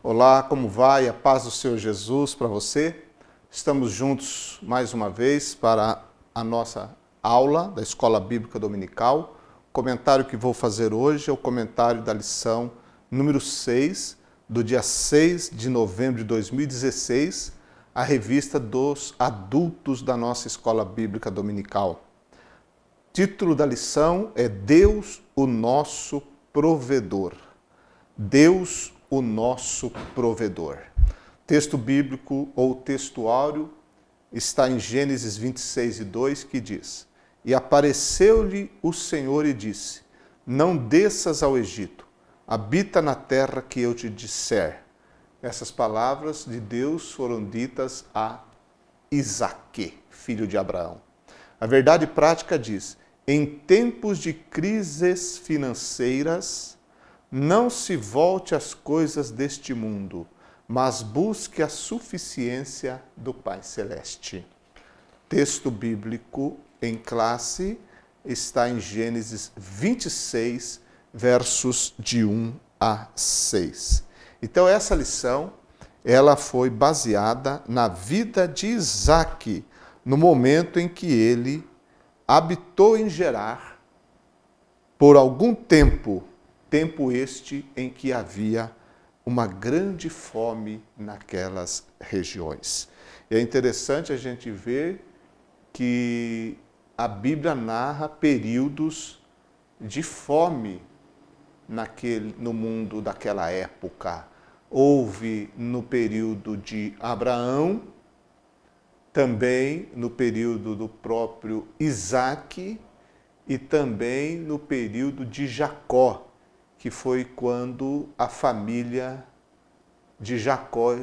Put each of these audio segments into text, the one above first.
Olá, como vai? A paz do Senhor Jesus para você. Estamos juntos mais uma vez para a nossa aula da Escola Bíblica Dominical. O comentário que vou fazer hoje é o comentário da lição número 6, do dia 6 de novembro de 2016, a revista dos adultos da nossa Escola Bíblica Dominical. O título da lição é Deus, o nosso provedor. Deus, o nosso provedor. Texto bíblico ou textuário está em Gênesis 26:2, que diz: E apareceu-lhe o Senhor e disse: Não desças ao Egito, habita na terra que eu te disser. Essas palavras de Deus foram ditas a Isaque, filho de Abraão. A verdade prática diz: em tempos de crises financeiras, não se volte às coisas deste mundo, mas busque a suficiência do Pai Celeste. Texto bíblico em classe está em Gênesis 26, versos de 1 a 6. Então essa lição, ela foi baseada na vida de Isaque, no momento em que ele habitou em Gerar por algum tempo este em que havia uma grande fome naquelas regiões. E é interessante a gente ver que a Bíblia narra períodos de fome no mundo daquela época. Houve no período de Abraão, também no período do próprio Isaque e também no período de Jacó, que foi quando a família de Jacó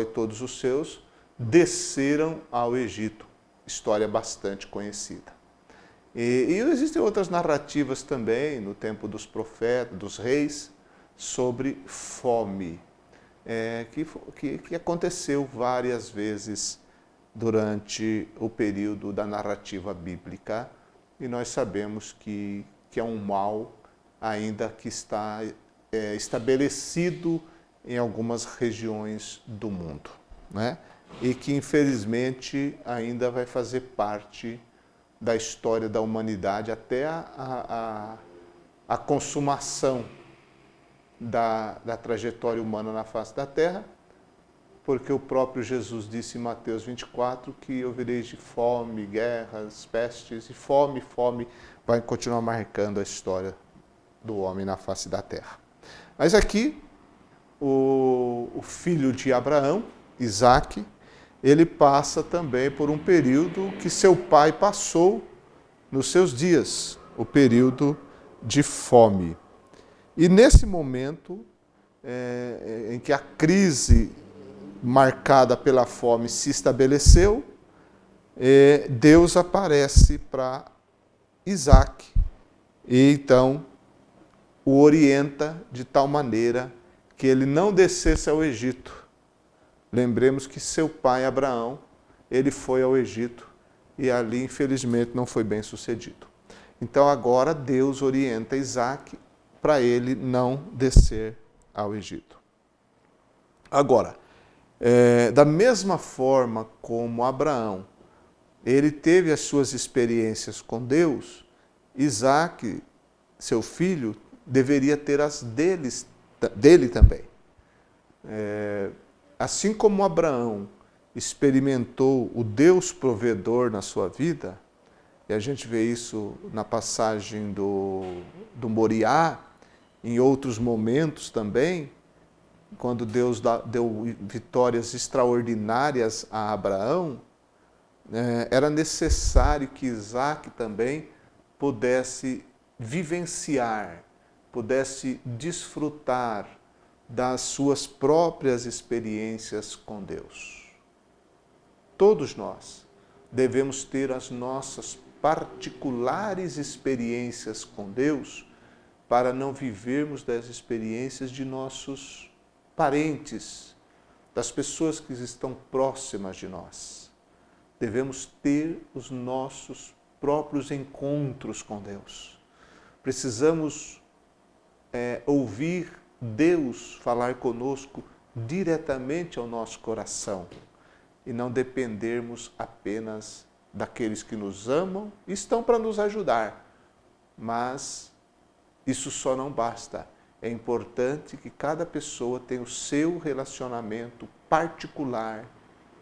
e todos os seus, desceram ao Egito. História bastante conhecida. E existem outras narrativas também, no tempo dos profetas, dos reis, sobre fome, que aconteceu várias vezes durante o período da narrativa bíblica, e nós sabemos que é um mal ainda que está estabelecido em algumas regiões do mundo, né? E que infelizmente ainda vai fazer parte da história da humanidade até a consumação da trajetória humana na face da Terra, porque o próprio Jesus disse em Mateus 24 que ouvireis de fome, guerras, pestes, e fome vai continuar marcando a história do homem na face da terra. Mas aqui, o filho de Abraão, Isaque, ele passa também por um período que seu pai passou nos seus dias, o período de fome. E nesse momento em que a crise marcada pela fome se estabeleceu, Deus aparece para Isaque e então o orienta de tal maneira que ele não descesse ao Egito. Lembremos que seu pai Abraão, ele foi ao Egito e ali infelizmente não foi bem sucedido. Então agora Deus orienta Isaque para ele não descer ao Egito. Agora, da mesma forma como Abraão, ele teve as suas experiências com Deus, Isaque, seu filho, deveria ter as dele também. Assim como Abraão experimentou o Deus provedor na sua vida, e a gente vê isso na passagem do Moriá, em outros momentos também, quando Deus deu vitórias extraordinárias a Abraão, era necessário que Isaque também pudesse vivenciar, pudesse desfrutar das suas próprias experiências com Deus. Todos nós devemos ter as nossas particulares experiências com Deus para não vivermos das experiências de nossos parentes, das pessoas que estão próximas de nós. Devemos ter os nossos próprios encontros com Deus. Precisamos ouvir Deus falar conosco diretamente ao nosso coração e não dependermos apenas daqueles que nos amam e estão para nos ajudar. Mas isso só não basta. É importante que cada pessoa tenha o seu relacionamento particular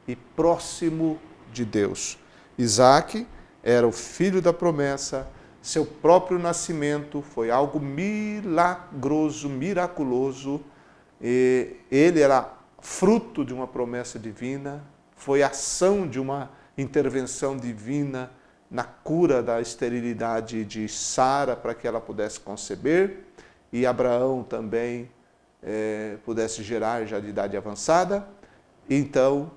e próximo de Deus. Isaac era o filho da promessa, seu próprio nascimento foi algo milagroso, miraculoso. E ele era fruto de uma promessa divina, foi ação de uma intervenção divina na cura da esterilidade de Sara para que ela pudesse conceber e Abraão também pudesse gerar já de idade avançada. Então,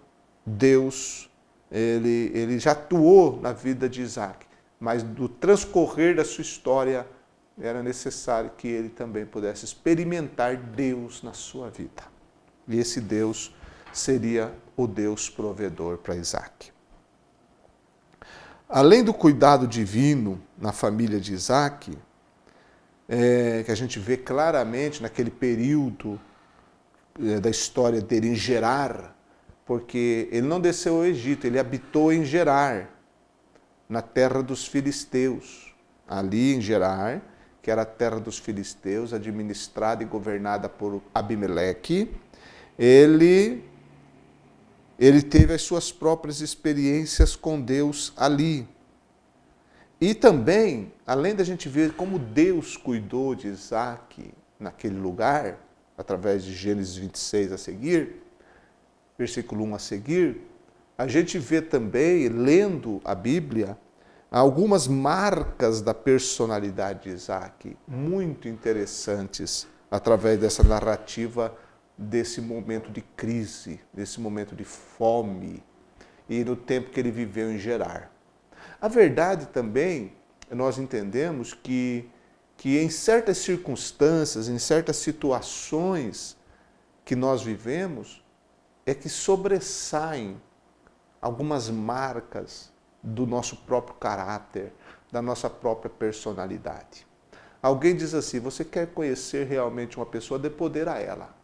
Deus, ele já atuou na vida de Isaac, mas do transcorrer da sua história era necessário que ele também pudesse experimentar Deus na sua vida. E esse Deus seria o Deus provedor para Isaac. Além do cuidado divino na família de Isaac, que a gente vê claramente naquele período da história dele em Gerar, porque ele não desceu ao Egito, ele habitou em Gerar, na terra dos filisteus. Ali em Gerar, que era a terra dos filisteus, administrada e governada por Abimeleque, ele teve as suas próprias experiências com Deus ali. E também, além da gente ver como Deus cuidou de Isaac naquele lugar, através de Gênesis 26 a seguir, versículo 1 a seguir, a gente vê também, lendo a Bíblia, algumas marcas da personalidade de Isaac, muito interessantes, através dessa narrativa desse momento de crise, desse momento de fome, e no tempo que ele viveu em Gerar. A verdade também, nós entendemos que em certas circunstâncias, em certas situações que nós vivemos, é que sobressaem algumas marcas do nosso próprio caráter, da nossa própria personalidade. Alguém diz assim, você quer conhecer realmente uma pessoa, dê poder a ela.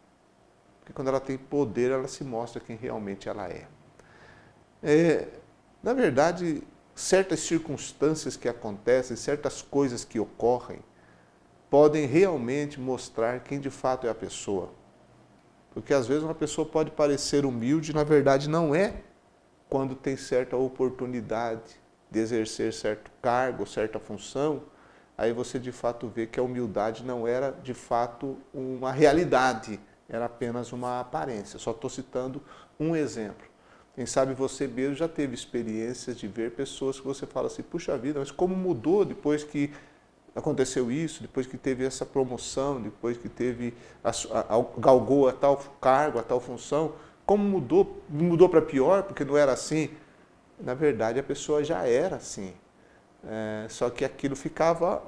Porque quando ela tem poder, ela se mostra quem realmente ela é. Na verdade, certas circunstâncias que acontecem, certas coisas que ocorrem, podem realmente mostrar quem de fato é a pessoa. Porque às vezes uma pessoa pode parecer humilde, na verdade não é, quando tem certa oportunidade de exercer certo cargo, certa função, aí você de fato vê que a humildade não era de fato uma realidade, era apenas uma aparência. Só estou citando um exemplo. Quem sabe você mesmo já teve experiências de ver pessoas que você fala assim, puxa vida, mas como mudou depois que aconteceu isso, depois que teve essa promoção, depois que teve galgou a tal cargo, a tal função, como mudou para pior, porque não era assim. Na verdade, a pessoa já era assim. Só que aquilo ficava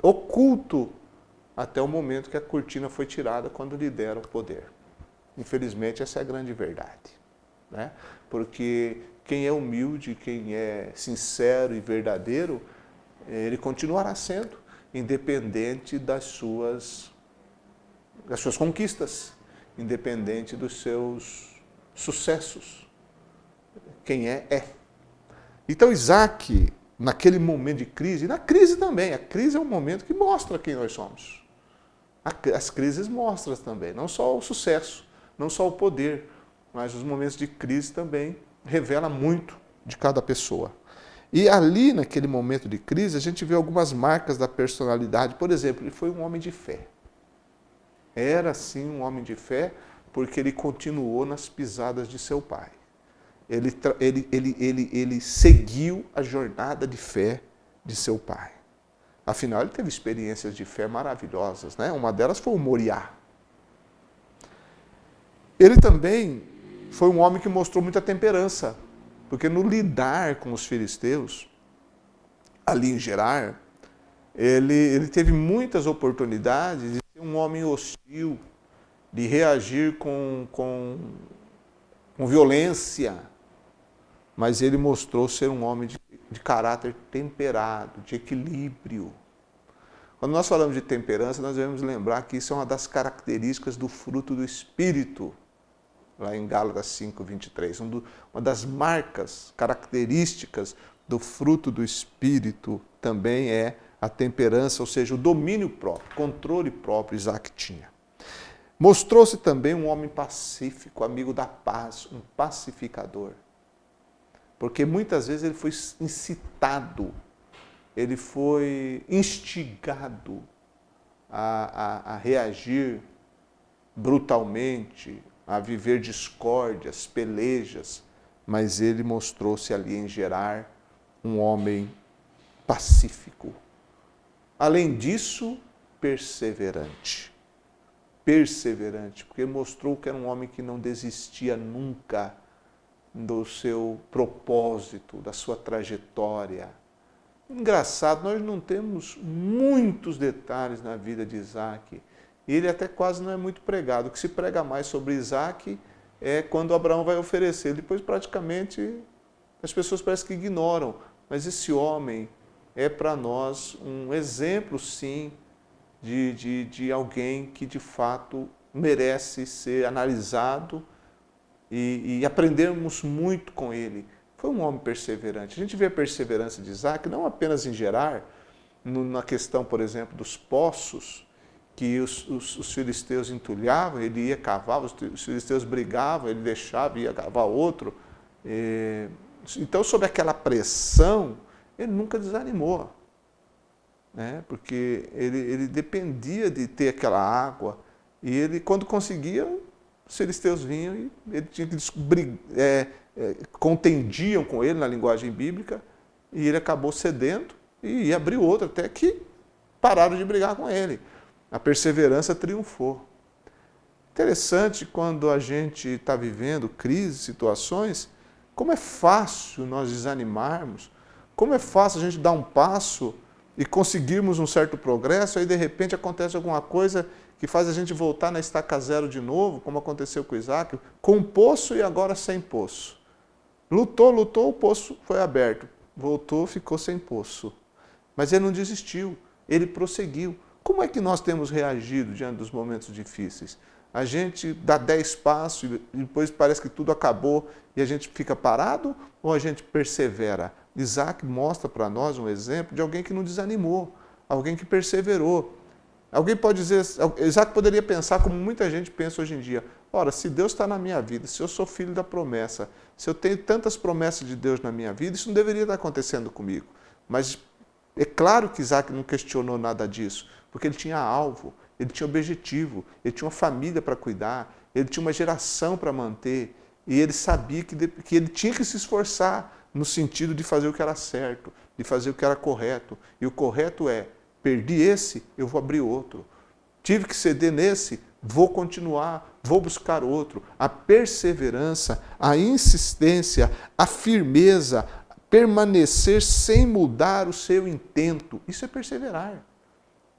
oculto até o momento que a cortina foi tirada quando lhe deram o poder. Infelizmente, essa é a grande verdade. Né? Porque quem é humilde, quem é sincero e verdadeiro, ele continuará sendo, independente das suas conquistas, independente dos seus sucessos. Quem é, é. Então Isaac, naquele momento de crise, e na crise também, a crise é um momento que mostra quem nós somos. As crises mostram também, não só o sucesso, não só o poder, mas os momentos de crise também revelam muito de cada pessoa. E ali, naquele momento de crise, a gente vê algumas marcas da personalidade. Por exemplo, ele foi um homem de fé. Era, sim, um homem de fé, porque ele continuou nas pisadas de seu pai. Ele seguiu a jornada de fé de seu pai. Afinal, ele teve experiências de fé maravilhosas, né? Uma delas foi o Moriá. Ele também foi um homem que mostrou muita temperança, porque no lidar com os filisteus, ali em Gerar, ele teve muitas oportunidades de ser um homem hostil, de reagir com violência, mas ele mostrou ser um homem de caráter temperado, de equilíbrio. Quando nós falamos de temperança, nós devemos lembrar que isso é uma das características do fruto do Espírito, lá em Gálatas 5, 23. Uma das marcas, características do fruto do Espírito também é a temperança, ou seja, o domínio próprio, controle próprio, Isaac tinha. Mostrou-se também um homem pacífico, amigo da paz, um pacificador. Porque muitas vezes ele foi incitado, ele foi instigado a reagir brutalmente, a viver discórdias, pelejas, mas ele mostrou-se ali em Gerar um homem pacífico. Além disso, perseverante. Perseverante, porque mostrou que era um homem que não desistia nunca do seu propósito, da sua trajetória. Engraçado, nós não temos muitos detalhes na vida de Isaac. Ele até quase não é muito pregado. O que se prega mais sobre Isaac é quando Abraão vai oferecer. Depois, praticamente, as pessoas parecem que ignoram. Mas esse homem é para nós um exemplo, sim, de alguém que, de fato, merece ser analisado e aprendermos muito com ele. Foi um homem perseverante. A gente vê a perseverança de Isaac não apenas em Gerar, na questão, por exemplo, dos poços, que os filisteus entulhavam, ele ia cavar, os filisteus brigavam, ele deixava e ia cavar outro. Então, sob aquela pressão, ele nunca desanimou, né? Porque ele dependia de ter aquela água, e ele, quando conseguia, os filisteus vinham e ele tinha que contendiam com ele na linguagem bíblica, e ele acabou cedendo e abriu outro, até que pararam de brigar com ele. A perseverança triunfou. Interessante quando a gente está vivendo crises, situações, como é fácil nós desanimarmos, como é fácil a gente dar um passo e conseguirmos um certo progresso, aí de repente acontece alguma coisa que faz a gente voltar na estaca zero de novo, como aconteceu com Isaac, com poço e agora sem poço. Lutou, o poço foi aberto. Voltou, ficou sem poço. Mas ele não desistiu, ele prosseguiu. Como é que nós temos reagido diante dos momentos difíceis? A gente dá 10 passos e depois parece que tudo acabou e a gente fica parado, ou a gente persevera? Isaac mostra para nós um exemplo de alguém que não desanimou, alguém que perseverou. Alguém pode dizer, Isaac poderia pensar como muita gente pensa hoje em dia: ora, se Deus está na minha vida, se eu sou filho da promessa, se eu tenho tantas promessas de Deus na minha vida, isso não deveria estar acontecendo comigo. Mas é claro que Isaac não questionou nada disso, porque ele tinha alvo, ele tinha objetivo, ele tinha uma família para cuidar, ele tinha uma geração para manter, e ele sabia que ele tinha que se esforçar no sentido de fazer o que era certo, de fazer o que era correto. E o correto é: perdi esse, eu vou abrir outro. Tive que ceder nesse, vou continuar, vou buscar outro. A perseverança, a insistência, a firmeza, permanecer sem mudar o seu intento, isso é perseverar.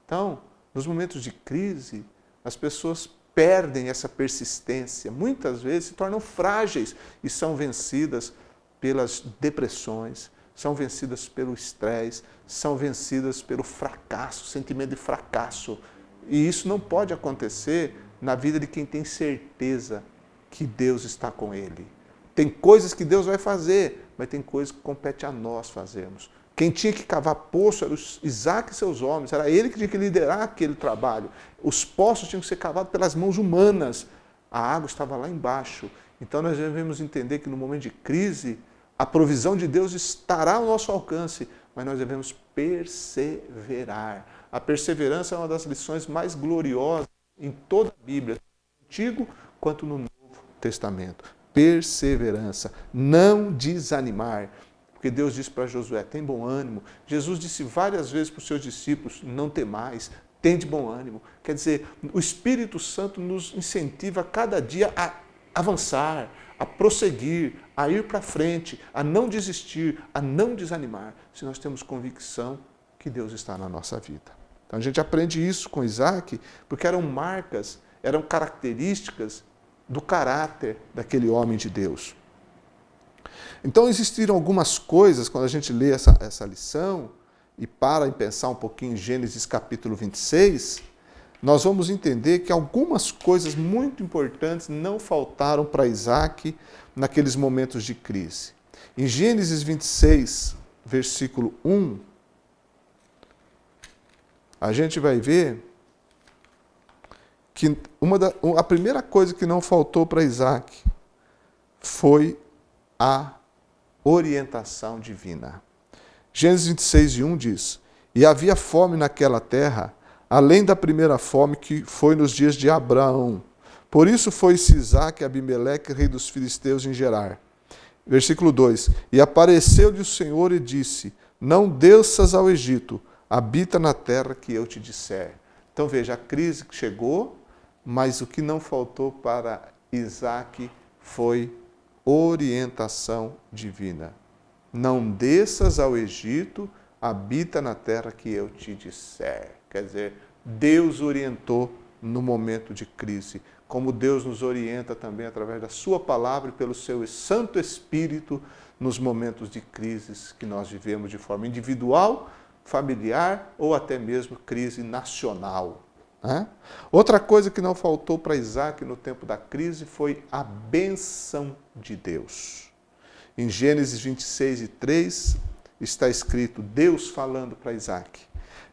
Então, nos momentos de crise, as pessoas perdem essa persistência, muitas vezes se tornam frágeis e são vencidas pelas depressões, são vencidas pelo estresse, são vencidas pelo fracasso, sentimento de fracasso. E isso não pode acontecer na vida de quem tem certeza que Deus está com ele. Tem coisas que Deus vai fazer, mas tem coisas que compete a nós fazermos. Quem tinha que cavar poço era Isaac e seus homens, era ele que tinha que liderar aquele trabalho. Os poços tinham que ser cavados pelas mãos humanas. A água estava lá embaixo. Então nós devemos entender que no momento de crise, a provisão de Deus estará ao nosso alcance, mas nós devemos perseverar. A perseverança é uma das lições mais gloriosas em toda a Bíblia, no Antigo quanto no Novo Testamento. Perseverança, não desanimar. Porque Deus disse para Josué: tem bom ânimo. Jesus disse várias vezes para os seus discípulos: não temais, tende bom ânimo. Quer dizer, o Espírito Santo nos incentiva a cada dia a avançar, a prosseguir, a ir para frente, a não desistir, a não desanimar, se nós temos convicção que Deus está na nossa vida. Então a gente aprende isso com Isaac, porque eram marcas, eram características do caráter daquele homem de Deus. Então existiram algumas coisas, quando a gente lê essa lição, e para em pensar um pouquinho em Gênesis capítulo 26, nós vamos entender que algumas coisas muito importantes não faltaram para Isaac naqueles momentos de crise. Em Gênesis 26, versículo 1, a gente vai ver que a primeira coisa que não faltou para Isaac foi a orientação divina. Gênesis 26:1 diz: E havia fome naquela terra, além da primeira fome que foi nos dias de Abraão. Por isso foi-se Isaque e Abimeleque, rei dos filisteus, em Gerar. Versículo 2: E apareceu-lhe o Senhor e disse: Não desças ao Egito, habita na terra que eu te disser. Então veja, a crise que chegou, mas o que não faltou para Isaque foi orientação divina. Não desças ao Egito, habita na terra que eu te disser. Quer dizer, Deus orientou no momento de crise, como Deus nos orienta também através da sua palavra e pelo seu Santo Espírito nos momentos de crises que nós vivemos de forma individual, familiar ou até mesmo crise nacional. Outra coisa que não faltou para Isaac no tempo da crise foi a bênção de Deus. Em Gênesis 26:3 está escrito, Deus falando para Isaac: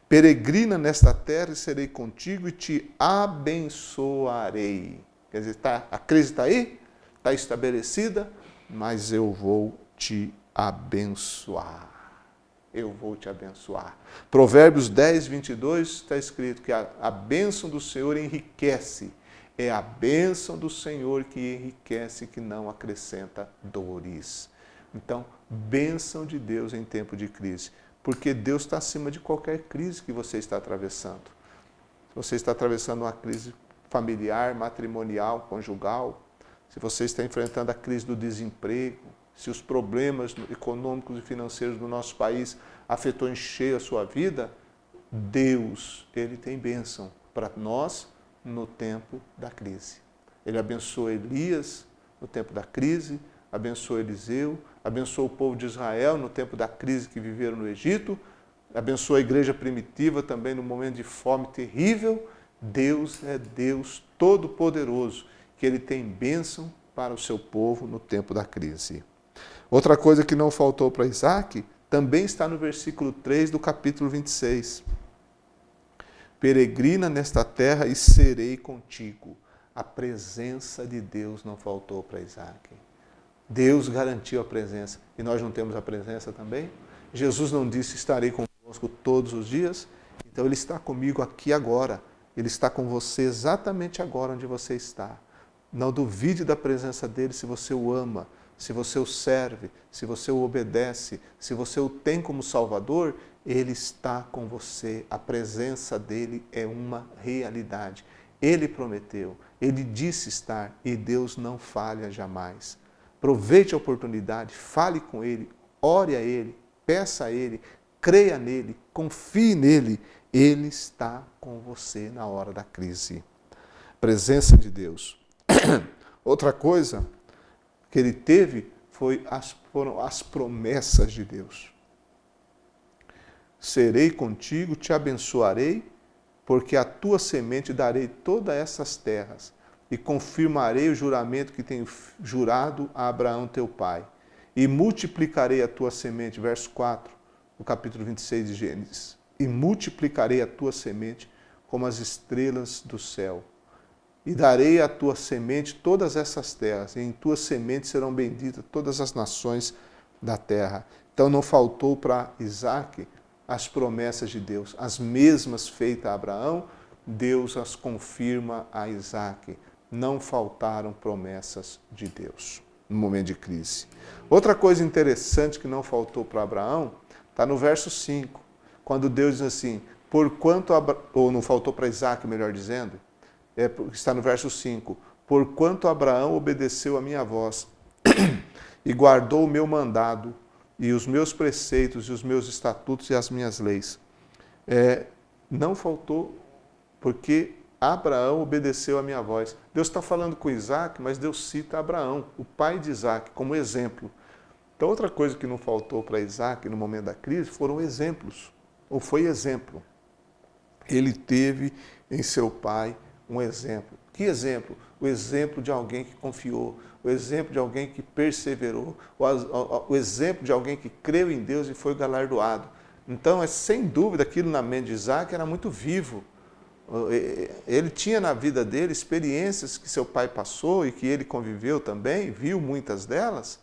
Peregrina nesta terra e serei contigo e te abençoarei. Quer dizer, a crise está aí, está estabelecida, mas eu vou te abençoar. Eu vou te abençoar. Provérbios 10:22 está escrito que a bênção do Senhor enriquece. É a bênção do Senhor que enriquece, que não acrescenta dores. Então, bênção de Deus em tempo de crise. Porque Deus está acima de qualquer crise que você está atravessando. Se você está atravessando uma crise familiar, matrimonial, conjugal, se você está enfrentando a crise do desemprego, se os problemas econômicos e financeiros do nosso país afetou em cheio a sua vida, Deus, Ele tem bênção para nós no tempo da crise. Ele abençoa Elias no tempo da crise, abençoou Eliseu, abençoou o povo de Israel no tempo da crise que viveram no Egito, abençoou a igreja primitiva também no momento de fome terrível. Deus é Deus Todo-Poderoso, que Ele tem bênção para o seu povo no tempo da crise. Outra coisa que não faltou para Isaac também está no versículo 3 do capítulo 26. Peregrina nesta terra e serei contigo. A presença de Deus não faltou para Isaac. Deus garantiu a presença. E nós não temos a presença também? Jesus não disse, estarei convosco todos os dias? Então Ele está comigo aqui agora. Ele está com você exatamente agora onde você está. Não duvide da presença dEle se você o ama, se você o serve, se você o obedece, se você o tem como Salvador, Ele está com você. A presença dEle é uma realidade. Ele prometeu, Ele disse estar e Deus não falha jamais. Aproveite a oportunidade, fale com Ele, ore a Ele, peça a Ele, creia nele, confie nele. Ele está com você na hora da crise. Presença de Deus. Outra coisa que ele teve foram as promessas de Deus. Serei contigo, te abençoarei, porque a tua semente darei todas essas terras e confirmarei o juramento que tenho jurado a Abraão teu pai. E multiplicarei a tua semente, verso 4, do capítulo 26 de Gênesis. E multiplicarei a tua semente como as estrelas do céu. E darei à tua semente todas essas terras, e em tua semente serão benditas todas as nações da terra. Então não faltou para Isaac as promessas de Deus, as mesmas feitas a Abraão, Deus as confirma a Isaac. Não faltaram promessas de Deus no momento de crise. Outra coisa interessante que não faltou para Abraão, está no verso 5, quando Deus diz assim, ou não faltou para Isaac, melhor dizendo, está no verso 5, porquanto Abraão obedeceu a minha voz e guardou o meu mandado e os meus preceitos e os meus estatutos e as minhas leis. Não faltou, porque Abraão obedeceu a minha voz. Deus está falando com Isaac, mas Deus cita Abraão, o pai de Isaac, como exemplo. Então, outra coisa que não faltou para Isaac no momento da crise foram exemplos. ou foi exemplo. Ele teve em seu pai um exemplo. Que exemplo? O exemplo de alguém que confiou, o exemplo de alguém que perseverou, o exemplo de alguém que creu em Deus e foi galardoado. Então, sem dúvida, aquilo na mente de Isaac era muito vivo. Ele tinha na vida dele experiências que seu pai passou e que ele conviveu também, viu muitas delas,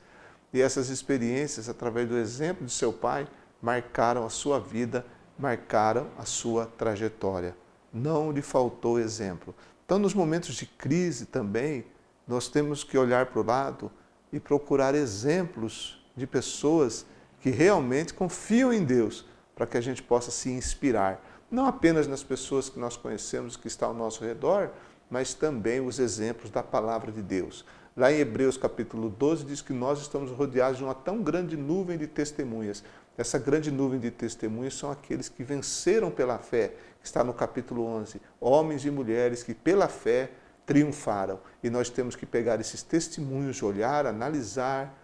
e essas experiências, através do exemplo de seu pai, marcaram a sua vida, marcaram a sua trajetória. Não lhe faltou exemplo. Então, nos momentos de crise também, nós temos que olhar para o lado e procurar exemplos de pessoas que realmente confiam em Deus, para que a gente possa se inspirar. Não apenas nas pessoas que nós conhecemos, que estão ao nosso redor, mas também os exemplos da palavra de Deus. Lá em Hebreus capítulo 12 diz que nós estamos rodeados de uma tão grande nuvem de testemunhas. Essa grande nuvem de testemunhas são aqueles que venceram pela fé, que está no capítulo 11. Homens e mulheres que pela fé triunfaram. E nós temos que pegar esses testemunhos, olhar, analisar,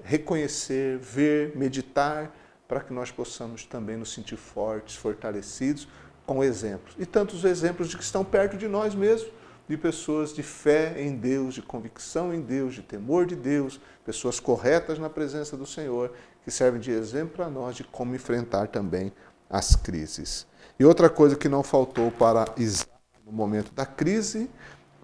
reconhecer, ver, meditar, para que nós possamos também nos sentir fortes, fortalecidos com exemplos. E tantos exemplos de que estão perto de nós mesmos, de pessoas de fé em Deus, de convicção em Deus, de temor de Deus, pessoas corretas na presença do Senhor, que servem de exemplo para nós de como enfrentar também as crises. E outra coisa que não faltou para Isaac no momento da crise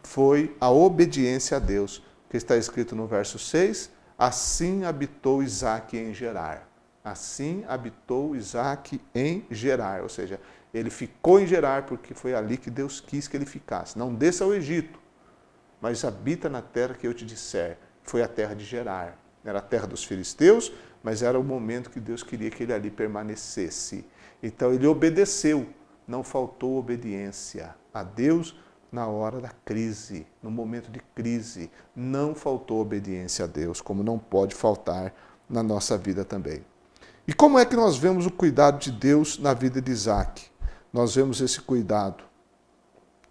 foi a obediência a Deus, que está escrito no verso 6, assim habitou Isaac em Gerar. Assim habitou Isaac em Gerar, ou seja, ele ficou em Gerar porque foi ali que Deus quis que ele ficasse. Não desça ao Egito, mas habita na terra que eu te disser. Foi a terra de Gerar. Era a terra dos filisteus, mas era o momento que Deus queria que ele ali permanecesse. Então ele obedeceu, não faltou obediência a Deus na hora da crise, no momento de crise. Não faltou obediência a Deus, como não pode faltar na nossa vida também. E como é que nós vemos o cuidado de Deus na vida de Isaac? Nós vemos esse cuidado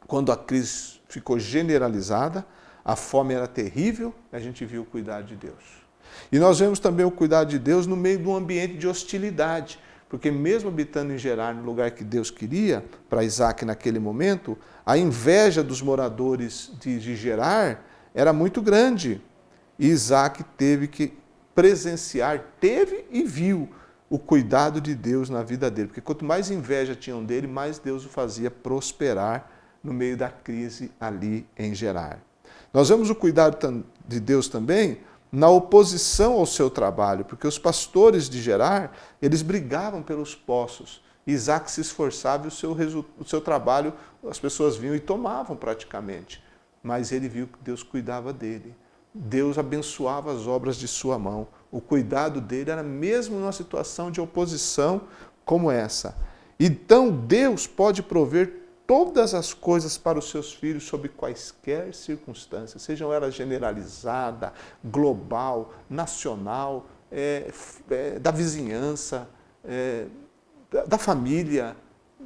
quando a crise ficou generalizada, a fome era terrível, a gente viu o cuidado de Deus. E nós vemos também o cuidado de Deus no meio de um ambiente de hostilidade, porque mesmo habitando em Gerar, no lugar que Deus queria, para Isaac naquele momento, a inveja dos moradores de Gerar era muito grande. E Isaac teve que presenciar, teve e viu o cuidado de Deus na vida dele. Porque quanto mais inveja tinham dele, mais Deus o fazia prosperar no meio da crise ali em Gerar. Nós vemos o cuidado de Deus também na oposição ao seu trabalho, porque os pastores de Gerar, eles brigavam pelos poços. Isaac se esforçava e o seu trabalho, as pessoas vinham e tomavam praticamente. Mas ele viu que Deus cuidava dele. Deus abençoava as obras de sua mão. O cuidado dele era mesmo numa situação de oposição como essa. Então Deus pode prover todas as coisas para os seus filhos sob quaisquer circunstâncias, sejam elas generalizada, global, nacional, da vizinhança, da família,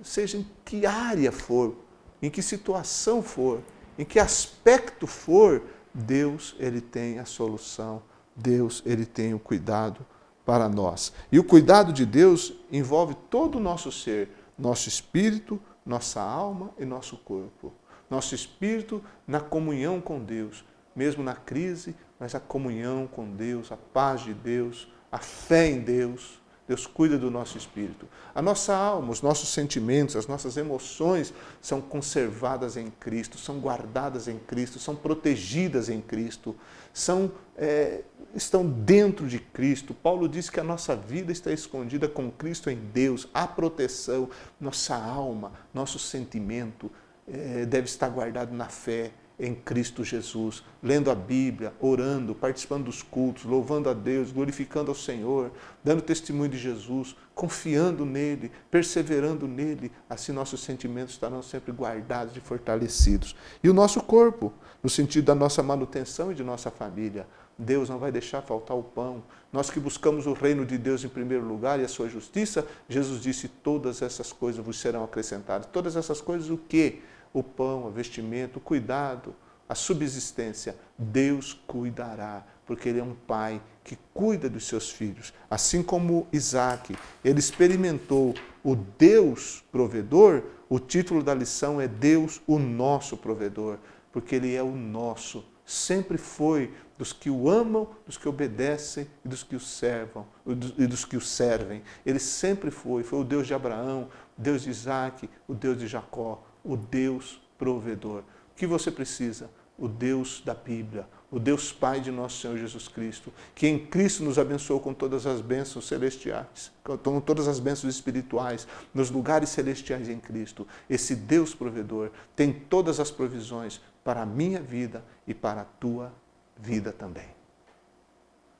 seja em que área for, em que situação for, em que aspecto for, Deus, ele tem a solução, Deus, ele tem o cuidado para nós. E o cuidado de Deus envolve todo o nosso ser, nosso espírito, nossa alma e nosso corpo. Nosso espírito na comunhão com Deus, mesmo na crise, mas a comunhão com Deus, a paz de Deus, a fé em Deus. Deus cuida do nosso espírito. A nossa alma, os nossos sentimentos, as nossas emoções são conservadas em Cristo, são guardadas em Cristo, são protegidas em Cristo, estão dentro de Cristo. Paulo diz que a nossa vida está escondida com Cristo em Deus, há proteção. Nossa alma, nosso sentimento deve estar guardado na fé em Cristo Jesus, lendo a Bíblia, orando, participando dos cultos, louvando a Deus, glorificando ao Senhor, dando testemunho de Jesus, confiando nele, perseverando nele, assim nossos sentimentos estarão sempre guardados e fortalecidos. E o nosso corpo, no sentido da nossa manutenção e de nossa família, Deus não vai deixar faltar o pão. Nós que buscamos o reino de Deus em primeiro lugar e a sua justiça, Jesus disse, todas essas coisas vos serão acrescentadas. Todas essas coisas o quê? O pão, o vestimento, o cuidado, a subsistência, Deus cuidará, porque Ele é um Pai que cuida dos seus filhos. Assim como Isaac, ele experimentou o Deus provedor, o título da lição é Deus, o nosso provedor, porque Ele é o nosso, sempre foi dos que o amam, dos que obedecem e dos que o servam, e dos que o servem. Ele sempre foi o Deus de Abraão, o Deus de Isaac, o Deus de Jacó, o Deus provedor. O que você precisa? O Deus da Bíblia, o Deus Pai de nosso Senhor Jesus Cristo, que em Cristo nos abençoou com todas as bênçãos celestiais, com todas as bênçãos espirituais, nos lugares celestiais em Cristo. Esse Deus provedor tem todas as provisões para a minha vida e para a tua vida também.